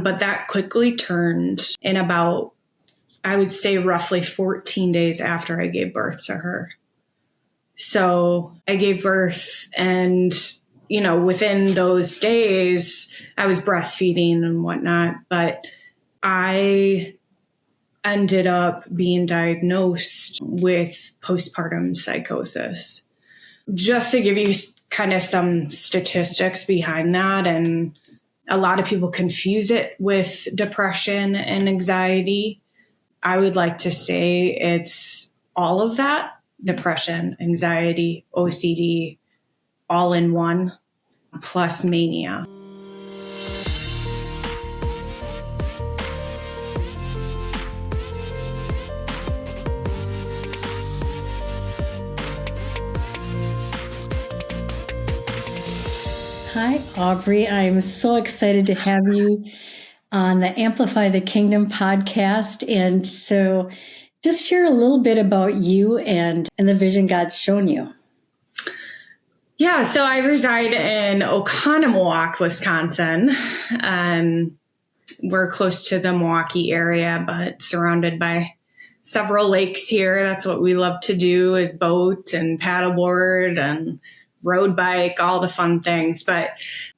But that quickly turned in about, I would say, roughly 14 days after I gave birth to her. So I gave birth and, within those days, I was breastfeeding and whatnot, but I ended up being diagnosed with postpartum psychosis. Just to give you kind of some statistics behind that, and a lot of people confuse it with depression and anxiety. I would like to say it's all of that: depression, anxiety, OCD, all in one, plus mania. Hi, Aubrey. I'm so excited to have you on the Amplify the Kingdom podcast. And so just share a little bit about you and the vision God's shown you. Yeah, so I reside in Oconomowoc, Wisconsin. We're close to the Milwaukee area, but surrounded by several lakes here. That's what we love to do, is boat and paddleboard and road bike, all the fun things. But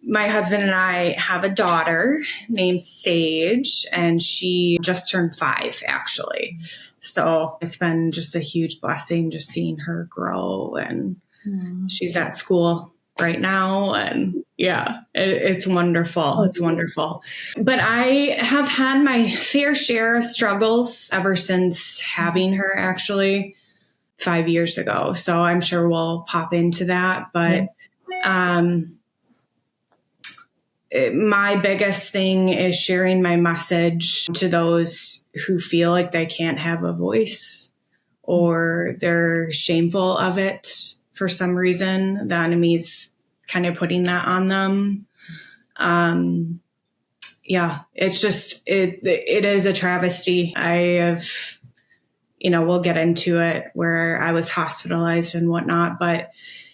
my husband and I have a daughter named Sage, and she just turned 5, actually. So it's been just a huge blessing just seeing her grow, and she's at school right now. And yeah, it's wonderful. It's wonderful. But I have had my fair share of struggles ever since having her, actually 5 years ago. So I'm sure we'll pop into that. But my biggest thing is sharing my message to those who feel like they can't have a voice or they're shameful of it for some reason. The enemy's kind of putting that on them. It's just, it is a travesty. I have, we'll get into it, where I was hospitalized and whatnot, but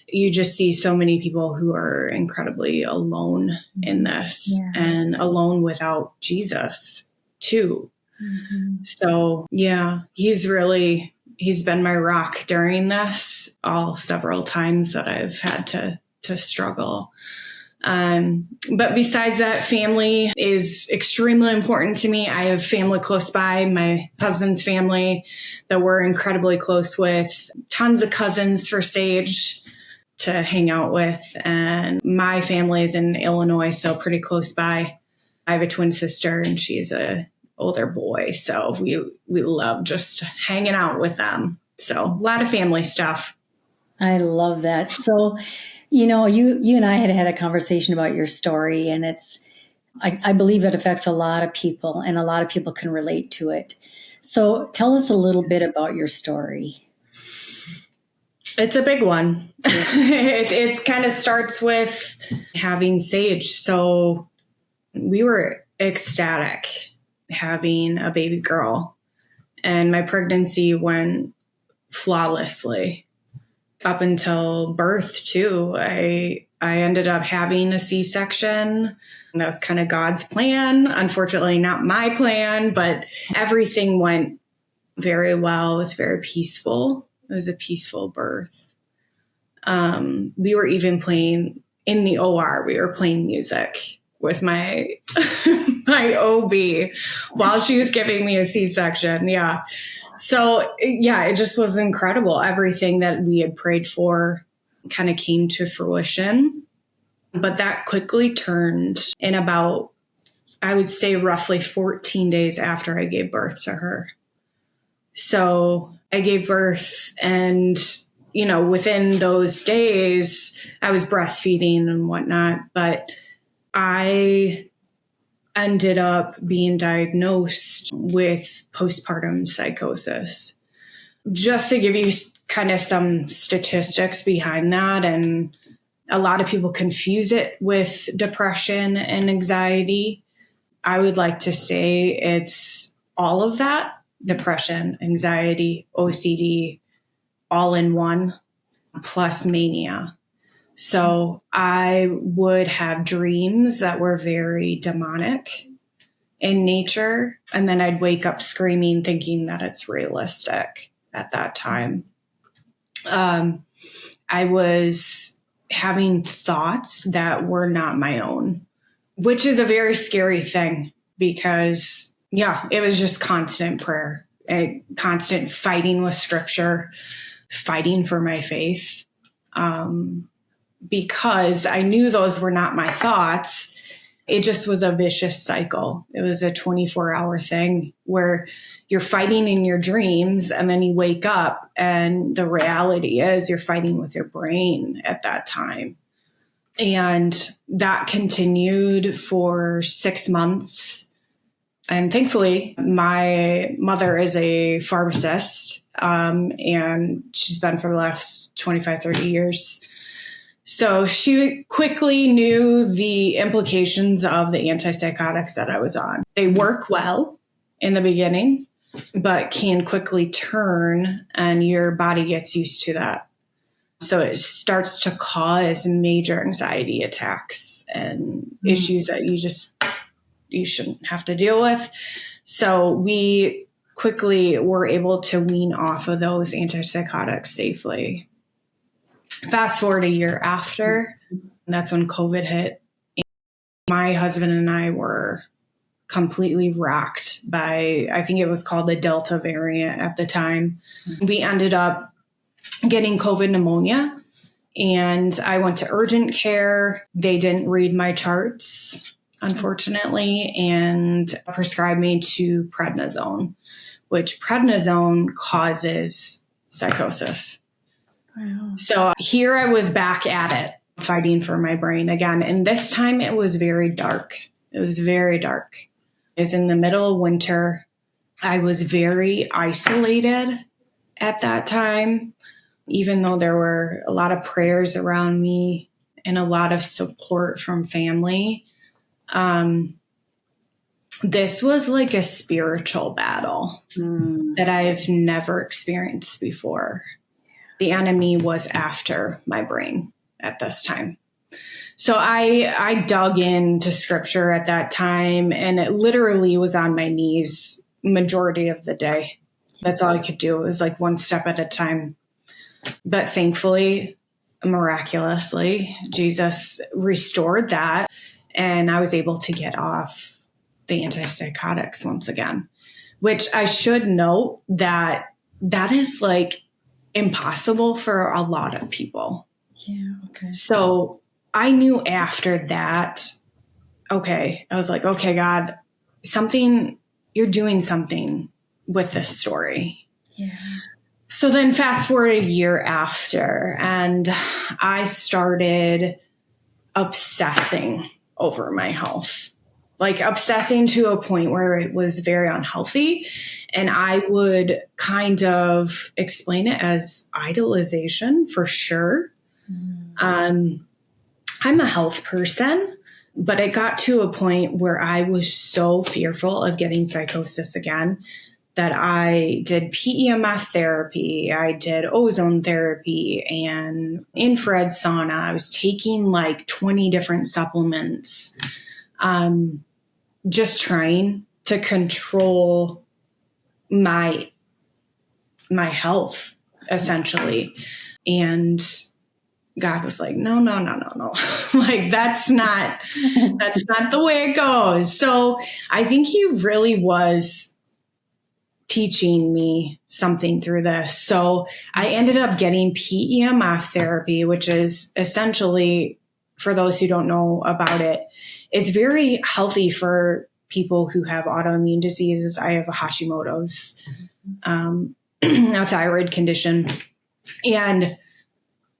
you just see so many people who are incredibly alone in this and alone without Jesus too. Mm-hmm. So he's been my rock during this, all several times that I've had to struggle. But besides that, family is extremely important to me. I have family close by, my husband's family that we're incredibly close with, tons of cousins for Sage to hang out with. And my family is in Illinois, so pretty close by. I have a twin sister and she's a older boy. So we love just hanging out with them. So a lot of family stuff. I love that. So, you and I had a conversation about your story, and I believe it affects a lot of people, and a lot of people can relate to it. So tell us a little bit about your story. It's a big one. It kind of starts with having Sage. So we were ecstatic having a baby girl, and my pregnancy went flawlessly up until birth too. I ended up having a C-section. That was kind of God's plan. Unfortunately, not my plan, but everything went very well. It was very peaceful. It was a peaceful birth. We were even playing in the OR. We were playing music with my my OB while she was giving me a C-section. Yeah. So it just was incredible. Everything that we had prayed for kind of came to fruition. But that quickly turned in about, I would say, roughly 14 days after I gave birth to her. So I gave birth and, within those days, I was breastfeeding and whatnot. But I ended up being diagnosed with postpartum psychosis. Just to give you kind of some statistics behind that, and a lot of people confuse it with depression and anxiety. I would like to say it's all of that: depression, anxiety, OCD, all in one, plus mania. So I would have dreams that were very demonic. in nature. And then I'd wake up screaming, thinking that it's realistic at that time. I was having thoughts that were not my own, which is a very scary thing because, it was just constant prayer, constant fighting with scripture, fighting for my faith, because I knew those were not my thoughts. It just was a vicious cycle. It was a 24-hour thing where you're fighting in your dreams and then you wake up and the reality is you're fighting with your brain at that time. And that continued for 6 months. And thankfully, my mother is a pharmacist, and she's been for the last 25, 30 years. So she quickly knew the implications of the antipsychotics that I was on. They work well in the beginning, but can quickly turn and your body gets used to that. So it starts to cause major anxiety attacks and issues that you shouldn't have to deal with. So we quickly were able to wean off of those antipsychotics safely. Fast forward a year after, that's when COVID hit. My husband and I were completely rocked by, I think it was called the Delta variant at the time. We ended up getting COVID pneumonia and I went to urgent care. They didn't read my charts, unfortunately, and prescribed me to prednisone, which prednisone causes psychosis. Wow. So here I was back at it, fighting for my brain again. And this time it was very dark. It was very dark. It was in the middle of winter. I was very isolated at that time, even though there were a lot of prayers around me and a lot of support from family. This was like a spiritual battle that I've never experienced before. The enemy was after my brain at this time. So I dug into scripture at that time, and it literally was on my knees majority of the day. That's all I could do. It was like one step at a time. But thankfully, miraculously, Jesus restored that, and I was able to get off the antipsychotics once again, which I should note that is like impossible for a lot of people. Yeah. Okay. So I knew after that, I was like, okay, God, you're doing something with this story. Yeah. So then fast forward a year after, and I started obsessing over my health, like obsessing to a point where it was very unhealthy. And I would kind of explain it as idolization for sure. I'm a health person, but it got to a point where I was so fearful of getting psychosis again that I did PEMF therapy, I did ozone therapy and infrared sauna. I was taking like 20 different supplements, just trying to control my health, essentially. And God was like, no. Like, that's not the way it goes. So I think he really was teaching me something through this. So I ended up getting PEMF therapy, which is essentially, for those who don't know about it, it's very healthy for people who have autoimmune diseases. I have a Hashimoto's, a thyroid condition, and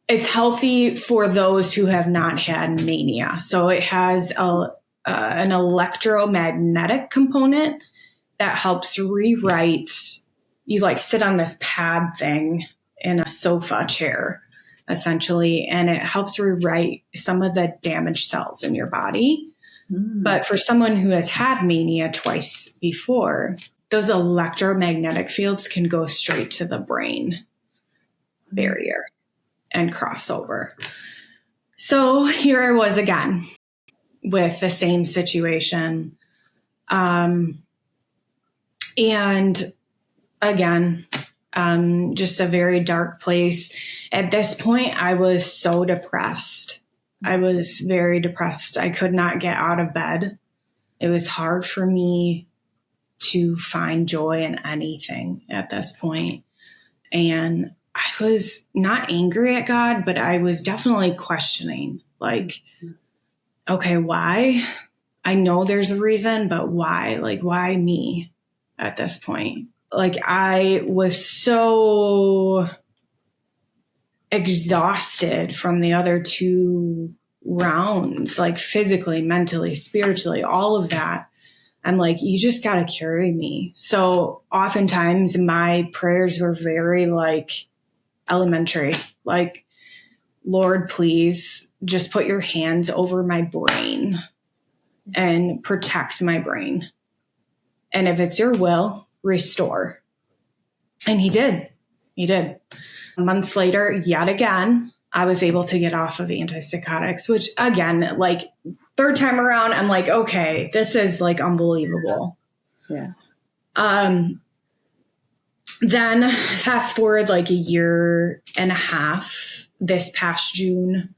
it's healthy for those who have not had mania. So it has an electromagnetic component that helps rewrite. You like sit on this pad thing in a sofa chair, essentially, and it helps rewrite some of the damaged cells in your body. But for someone who has had mania twice before, those electromagnetic fields can go straight to the brain barrier and cross over. So here I was again with the same situation. And again, just a very dark place. At this point, I was so depressed. I was very depressed. I could not get out of bed. It was hard for me to find joy in anything at this point. And I was not angry at God, but I was definitely questioning, like, okay, why? I know there's a reason, but why? Like, why me at this point? Like, I was so exhausted from the other two rounds, like physically, mentally, spiritually, all of that. I'm like, you just got to carry me. So oftentimes my prayers were very like elementary, like, Lord, please just put your hands over my brain and protect my brain. And if it's your will, restore. And he did. He did. Months later, yet again, I was able to get off of antipsychotics, which again, like third time around, I'm like, okay, this is like unbelievable. Yeah. Then fast forward like a year and a half, this past June,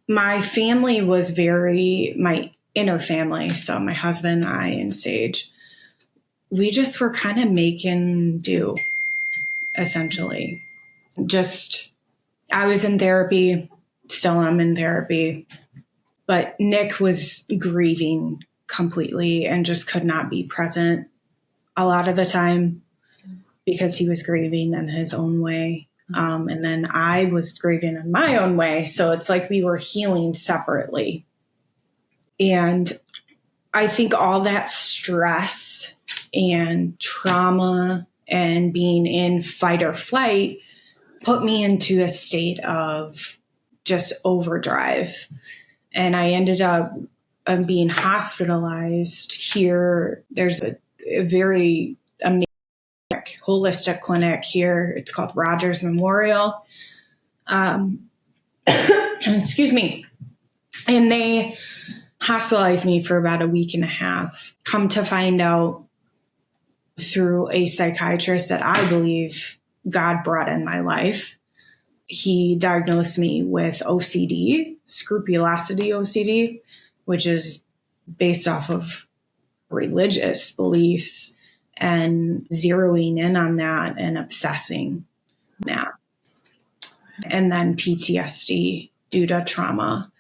my family was my inner family. So my husband, I, and Sage, we just were kind of making do, essentially. I was in therapy, still am in therapy, but Nick was grieving completely and just could not be present a lot of the time because he was grieving in his own way. And then I was grieving in my own way. So it's like we were healing separately. And I think all that stress and trauma and being in fight or flight put me into a state of just overdrive. And I ended up being hospitalized here. There's a very amazing holistic clinic here. It's called Rogers Memorial. Excuse me. And they hospitalized me for about a week and a half. Come to find out through a psychiatrist that I believe God brought in my life, he diagnosed me with OCD, scrupulosity OCD, which is based off of religious beliefs and zeroing in on that and obsessing that. And then PTSD due to trauma.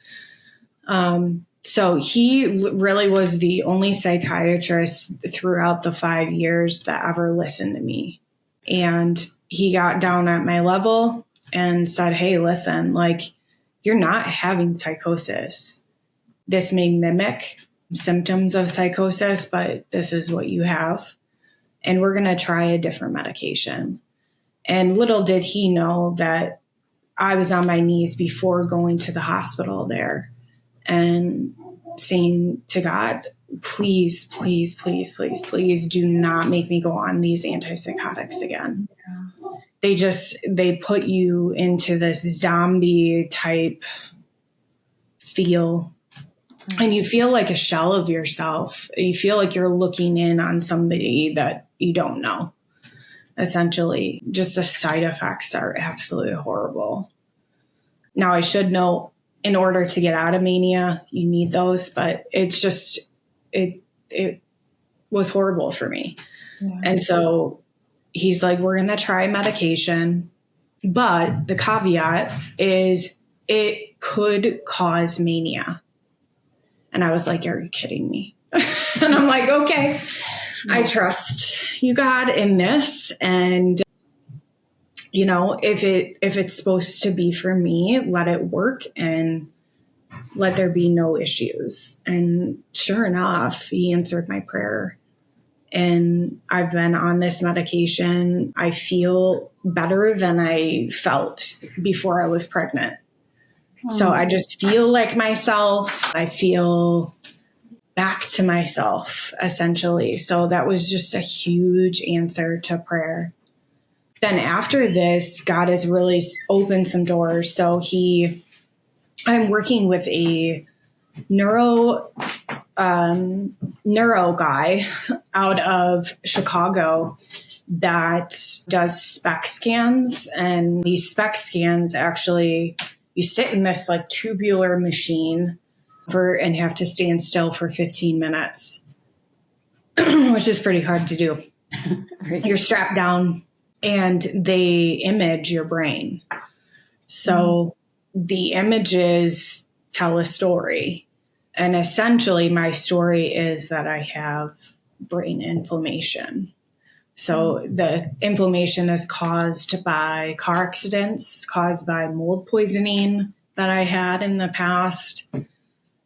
So he really was the only psychiatrist throughout the 5 years that ever listened to me. And he got down at my level and said, hey, listen, like, you're not having psychosis. This may mimic symptoms of psychosis, but this is what you have. And we're going to try a different medication. And little did he know that I was on my knees before going to the hospital there and saying to God, please, please, please, please, please do not make me go on these antipsychotics again. Yeah. They put you into this zombie type feel. And you feel like a shell of yourself. You feel like you're looking in on somebody that you don't know. Essentially, just the side effects are absolutely horrible. Now, I should know, in order to get out of mania, you need those, but it's just, it was horrible for me. Yeah. And so he's like, we're going to try medication, but the caveat is it could cause mania. And I was like, are you kidding me? And I'm like, okay, I trust you, God, in this. And, you know, if it's supposed to be for me, let it work and let there be no issues. And sure enough, he answered my prayer. And I've been on this medication. I feel better than I felt before I was pregnant. So I just feel like myself. I feel back to myself, essentially. So that was just a huge answer to prayer. Then after this, God has really opened some doors. So I'm working with a neuro guy out of Chicago that does SPECT scans. And these SPECT scans actually, you sit in this like tubular machine and have to stand still for 15 minutes, which is pretty hard to do. Right. You're strapped down and they image your brain. So the images tell a story. And essentially my story is that I have brain inflammation. So the inflammation is caused by car accidents, caused by mold poisoning that I had in the past,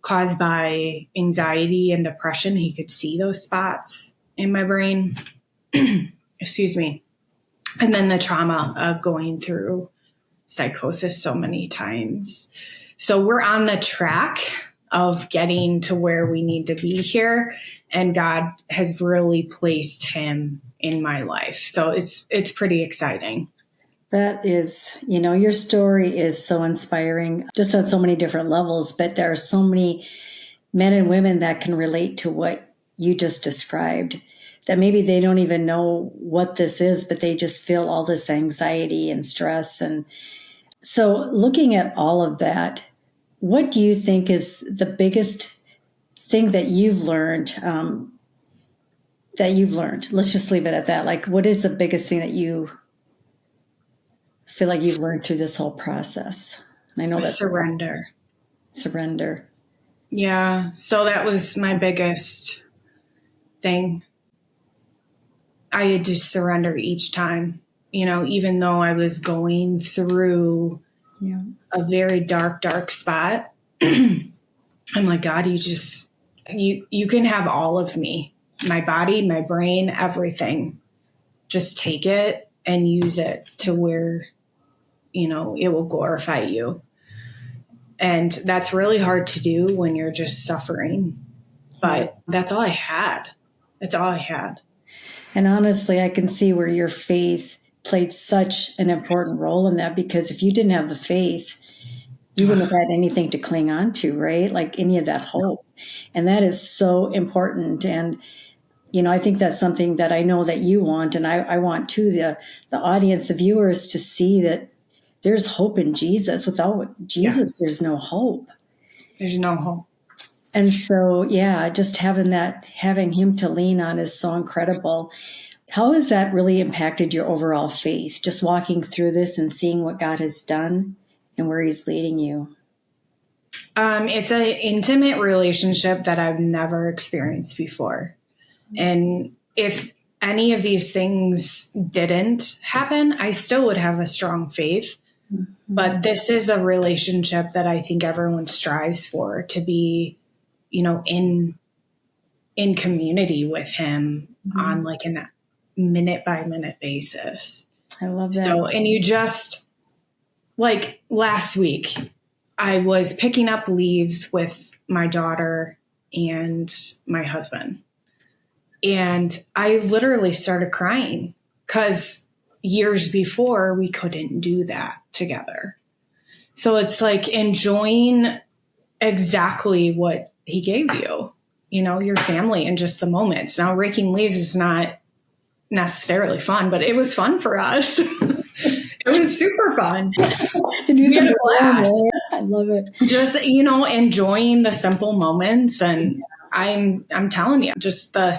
caused by anxiety and depression. He could see those spots in my brain. Excuse me. And then the trauma of going through psychosis so many times. So we're on the track of getting to where we need to be here. And God has really placed him in my life. So it's pretty exciting. That is, your story is so inspiring, just on so many different levels, but there are so many men and women that can relate to what you just described, that maybe they don't even know what this is, but they just feel all this anxiety and stress. And so looking at all of that, what do you think is the biggest thing that you've learned? Let's just leave it at that. Like, what is the biggest thing that you feel like you've learned through this whole process? And I know that's surrender. Yeah. So that was my biggest thing. I had to surrender each time, even though I was going through a very dark spot. I'm like, God, you can have all of me, my body, my brain, everything. Just take it and use it to where, it will glorify you. And that's really hard to do when you're just suffering. But that's all I had. That's all I had. And honestly, I can see where your faith played such an important role in that, because if you didn't have the faith, you wouldn't have had anything to cling on to, right? Like any of that hope. And that is so important. And, I think that's something that I know that you want, and I want too, the audience, the viewers, to see that there's hope in Jesus. Without Jesus, there's no hope. There's no hope. And so, just having him to lean on is so incredible. How has that really impacted your overall faith? Just walking through this and seeing what God has done and where he's leading you. It's an intimate relationship that I've never experienced before. And if any of these things didn't happen, I still would have a strong faith. Mm-hmm. But this is a relationship that I think everyone strives for, to be, in community with him on like a minute by minute basis. I love that. So, and you just, like last week, I was picking up leaves with my daughter and my husband. And I literally started crying because years before we couldn't do that together. So it's like enjoying exactly what he gave you, your family and just the moments. Now, raking leaves is not necessarily fun, but it was fun for us. It was super fun. We had a blast. I love it. Just, enjoying the simple moments. And I'm telling you, just the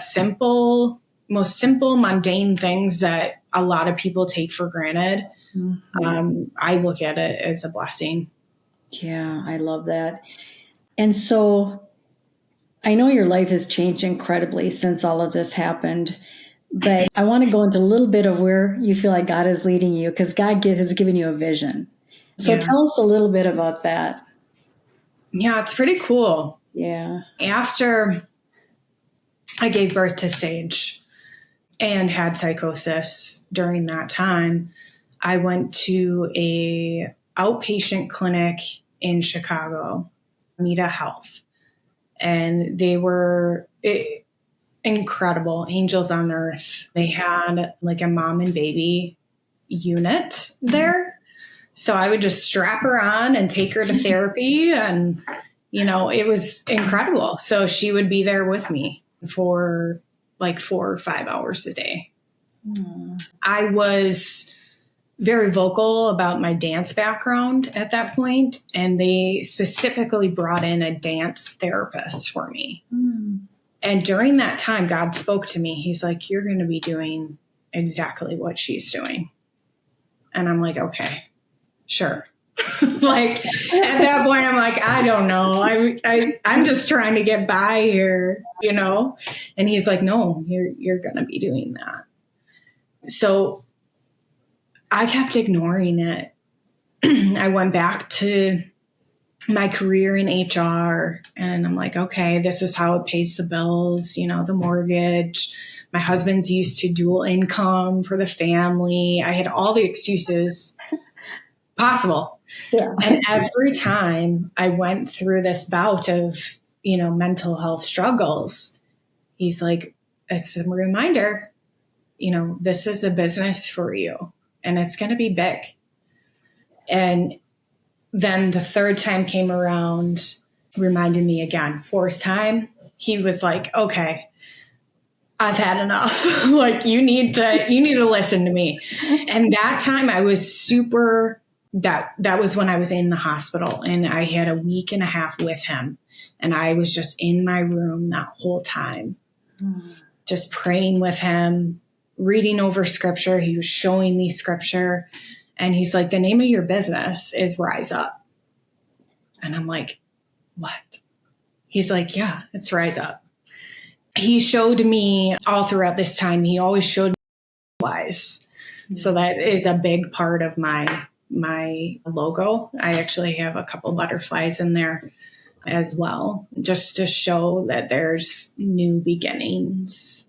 most simple, mundane things that a lot of people take for granted. Mm-hmm. I look at it as a blessing. Yeah, I love that. And so I know your life has changed incredibly since all of this happened, but I want to go into a little bit of where you feel like God is leading you, because God has given you a vision. So tell us a little bit about that. Yeah, it's pretty cool. Yeah. After I gave birth to Sage and had psychosis during that time, I went to a outpatient clinic in Chicago, Meta Health. And they were incredible, angels on earth. They had like a mom and baby unit there. So I would just strap her on and take her to therapy. And It was incredible. So she would be there with me for like 4 or 5 hours a day. I was very vocal about my dance background at that point, and they specifically brought in a dance therapist for me. And during that time, God spoke to me. He's like, you're going to be doing exactly what she's doing. And I'm like, okay, sure. Like at that point, I'm like, I don't know. I'm just trying to get by here, And he's like, no, you're going to be doing that. So I kept ignoring it. I went back to my career in HR, and I'm like, okay, this is how it pays the bills, the mortgage. My husband's used to dual income for the family. I had all the excuses possible. Yeah. And every time I went through this bout of, mental health struggles, he's like, it's a reminder, this is a business for you and it's going to be big. And then the third time came around, reminded me again. Fourth time, he was like, okay, I've had enough. Like you need to listen to me. And that time I was super, that was when I was in the hospital, and I had a week and a half with him, and I was just in my room that whole time, just praying with him, reading over scripture. He was showing me scripture, and he's like, the name of your business is Rise Up. And I'm like, what? He's like, yeah, it's Rise Up. He showed me all throughout this time. He always showed me butterflies. So that is a big part of my logo. I actually have a couple butterflies in there as well, just to show that there's new beginnings.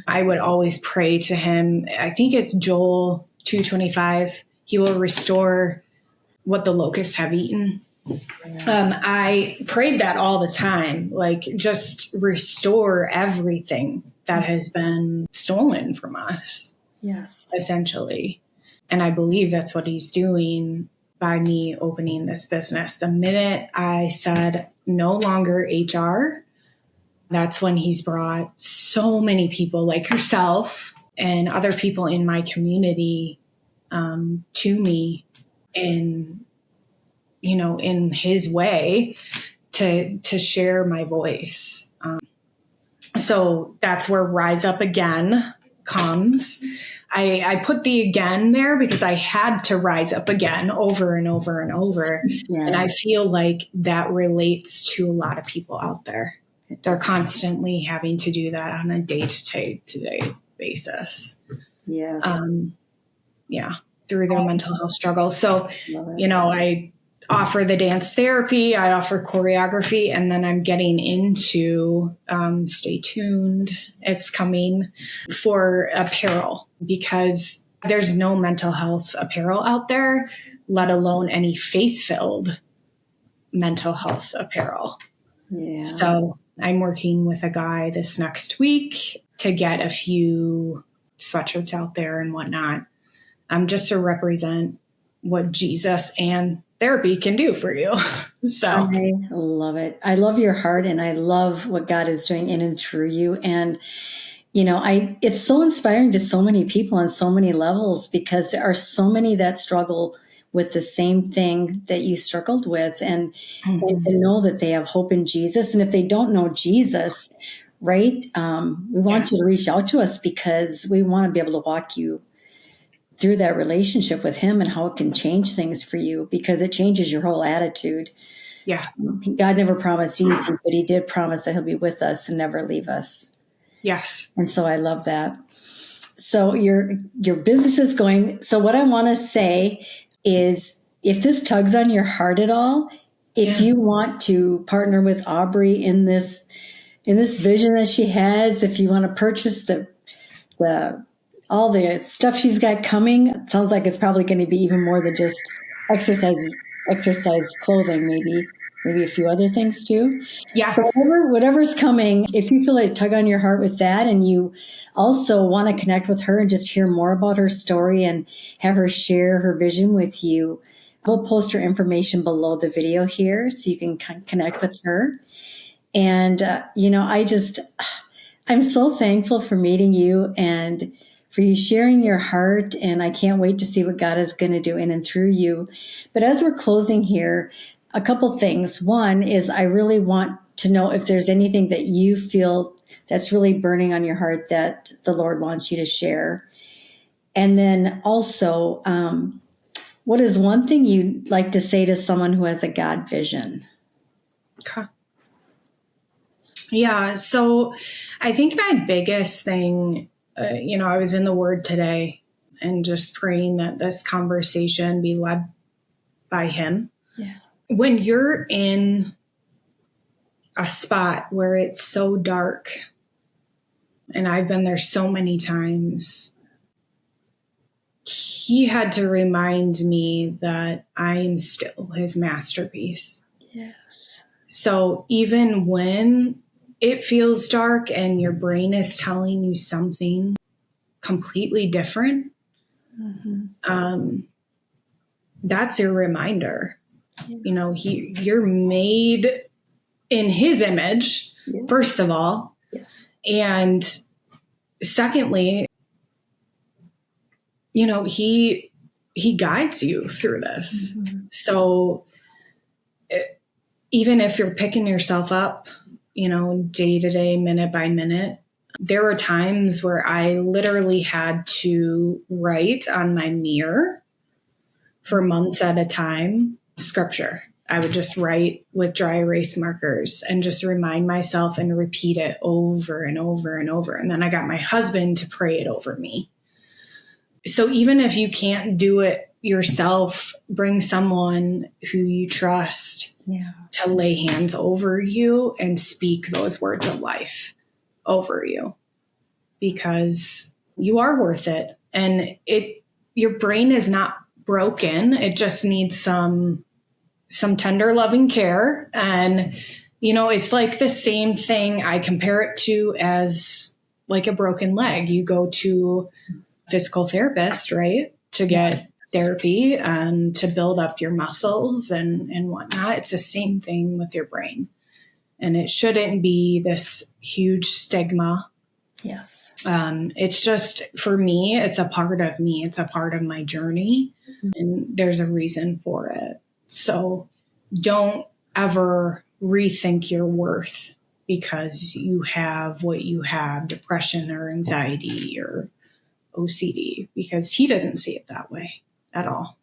I would always pray to him. I think it's Joel 2:25. He will restore what the locusts have eaten. I prayed that all the time, like just restore everything that has been stolen from us. Yes. Essentially. And I believe that's what he's doing by me opening this business. The minute I said no longer HR, that's when he's brought so many people like yourself and other people in my community to me in his way to share my voice. So that's where Rise Up Again comes. I put the again there because I had to rise up again over and over and over. Yeah. And I feel like that relates to a lot of people out there. They're constantly having to do that on a day-to-day basis. Yes. Through their mental health struggles. So, I offer the dance therapy, I offer choreography, and then I'm getting into, stay tuned, it's coming, for apparel, because there's no mental health apparel out there, let alone any faith-filled mental health apparel. Yeah. So I'm working with a guy this next week to get a few sweatshirts out there and whatnot, just to represent what Jesus and therapy can do for you. So I love it. I love your heart, and I love what God is doing in and through you. And, it's so inspiring to so many people on so many levels, because there are so many that struggle with the same thing that you struggled with, and to know that they have hope in Jesus. And if they don't know Jesus, right, we want you to reach out to us, because we want to be able to walk you through that relationship with him and how it can change things for you, because it changes your whole attitude. Yeah. God never promised easy, but he did promise that he'll be with us and never leave us. Yes. And so I love that. So your business is going. So what I want to say is, if this tugs on your heart at all, if you want to partner with Aubrey in this vision that she has, if you want to purchase the all the stuff she's got coming, it sounds like it's probably going to be even more than just exercise clothing, maybe a few other things too. Yeah. So whatever's coming, if you feel like tug on your heart with that, and you also want to connect with her and just hear more about her story and have her share her vision with you, We'll post her information below the video here so you can connect with her. And, I'm so thankful for meeting you and for you sharing your heart. And I can't wait to see what God is going to do in and through you. But as we're closing here, a couple things. One is I really want to know if there's anything that you feel that's really burning on your heart that the Lord wants you to share. And then also, what is one thing you'd like to say to someone who has a God vision? Okay. Yeah. So I think my biggest thing, I was in the Word today and just praying that this conversation be led by Him. Yeah. When you're in a spot where it's so dark, and I've been there so many times, He had to remind me that I'm still His masterpiece. Yes. So even when it feels dark and your brain is telling you something completely different, that's your reminder. Yeah. You're made in His image, Yes. first of all. Yes. And secondly, he guides you through this. So even if you're picking yourself up, day to day, minute by minute, there were times where I literally had to write on my mirror for months at a time, scripture. I would just write with dry erase markers and just remind myself and repeat it over and over and over. And then I got my husband to pray it over me. So even if you can't do it yourself, bring someone who you trust to lay hands over you and speak those words of life over you, because you are worth it. And your brain is not broken. It just needs some tender loving care. And, it's like the same thing. I compare it to as like a broken leg. You go to a physical therapist, right, to get therapy and to build up your muscles and whatnot. It's the same thing with your brain. And it shouldn't be this huge stigma. Yes. It's just, for me, it's a part of me. It's a part of my journey. And there's a reason for it. So don't ever rethink your worth because you have what you have, depression or anxiety or OCD, because He doesn't see it that way at all.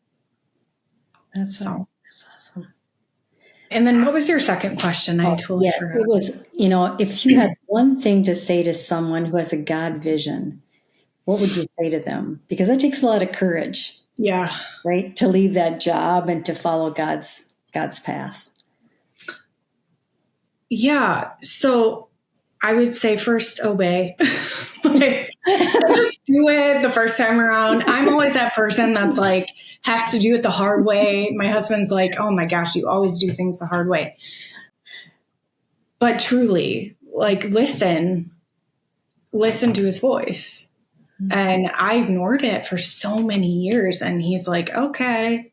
That's awesome. And then what was your second question? I totally forgot. It was, if you had one thing to say to someone who has a God vision, what would you say to them? Because that takes a lot of courage. Yeah. Right? To leave that job and to follow God's path. Yeah. So I would say first, obey. Just do it the first time around. I'm always that person that's like, has to do it the hard way. My husband's like, oh my gosh, you always do things the hard way. But truly, like, listen to His voice. And I ignored it for so many years. And He's like, okay,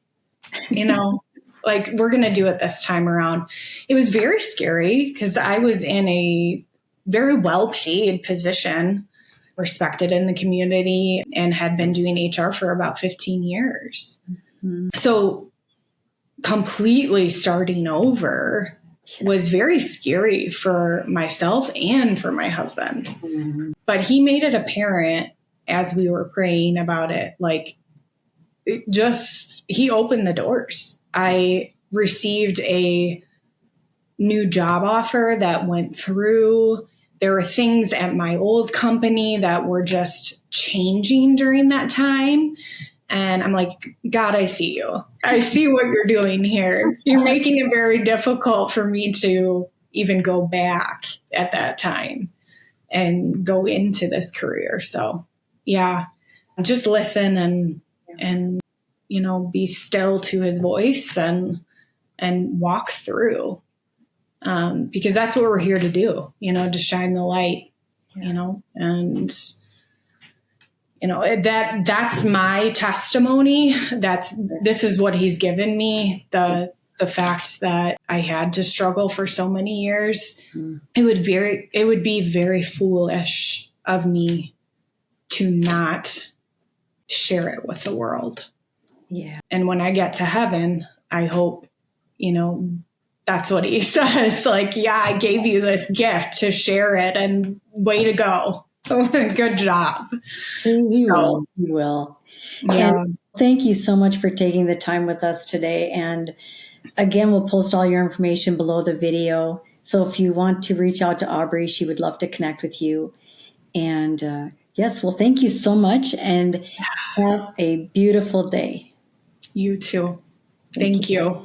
like, we're going to do it this time around. It was very scary because I was in a very well-paid position, respected in the community, and had been doing HR for about 15 years. So completely starting over was very scary for myself and for my husband. But He made it apparent as we were praying about it, like, He opened the doors. I received a new job offer that went through. There were things at my old company that were just changing during that time. And I'm like, God, I see you. I see what you're doing here. You're making it very difficult for me to even go back at that time and go into this career. So yeah, just listen and be still to His voice and walk through. Because that's what we're here to do, to shine the light, and that's my testimony. This is what he's given me. The fact that I had to struggle for so many years, it would be very foolish of me to not share it with the world. Yeah. And when I get to heaven, I hope, that's what he says. Like, yeah, I gave you this gift to share it, and way to go. Good job. We will. Yeah. And thank you so much for taking the time with us today. And again, we'll post all your information below the video. So if you want to reach out to Aubrey, she would love to connect with you. And yes, well, thank you so much, and have a beautiful day. You too. Thank you.